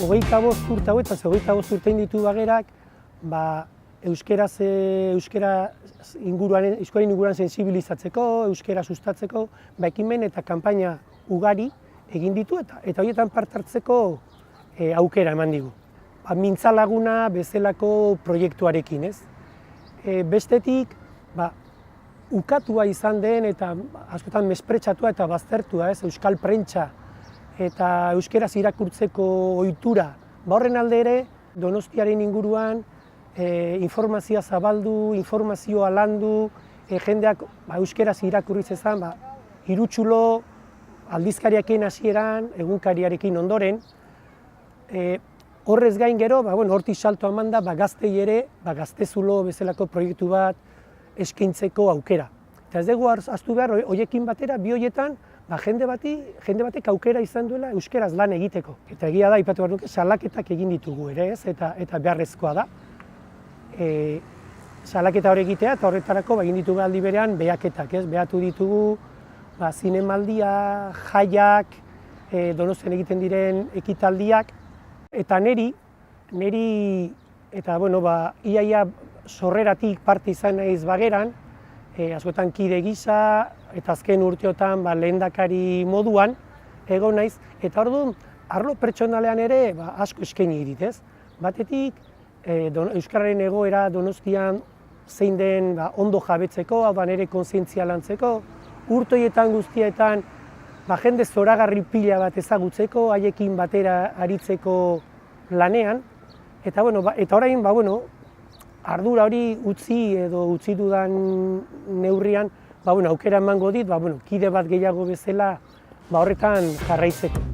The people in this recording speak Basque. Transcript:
25 urte hauetan, 25 urte ditu bagerak, euskara inguruan sensibilizatzeko, euskara sustatzeko, ekimen eta kanpaina ugari egin ditu eta horietan parte hartzeko aukera eman digu. Mintzalaguna bezalako proiektuarekin, ez? Bestetik, ukatua izan den eta askotan mespretxatua eta baztertua, ez? Euskal prentsa eta euskeraz irakurtzeko ohitura. Horren alde ere, Donostiaren inguruan informazioa zabaldu, informazioa landu, jendeak euskeraz irakurri zezan, irutsulo, aldizkariarekin hasieran, egunkariarekin ondoren. Horrez gain gero, hortik salto eman da, gaztei ere, gaztezulo bezalako proiektu bat eskaintzeko aukera. Eta ez dugu ahaztu behar, horiekin batera, bi horietan, jende batek aukera izan duela euskeraz lan egiteko. Eta egia da, aipatu behar nuke, salaketak egin ditugu ere, ez? Eta beharrezkoa da. Salaketa hori egitea, eta horretarako egin ditugu aldi berean behaketak, ez? Behatu ditugu zinemaldia, jaiak, Donostian egiten diren ekitaldiak, eta niri, eta iaia sorreratik parte izan naiz bageran, askotan kide gisa, eta azken urteotan lehendakari moduan egon naiz, eta orduan, arlo pertsonalean ere asko eskaini dit, ez? Batetik, euskararen egoera Donostian zein den ondo jabetzeko, hau da nire kontzientzia lantzeko, urte horietan guztietan jende zoragarri pila bat ezagutzeko, haiekin batera aritzeko lanean, eta orain, ardura hori utzi dudan neurrian, aukera emango dit, kide bat gehiago bezala horretan jarraitzeko.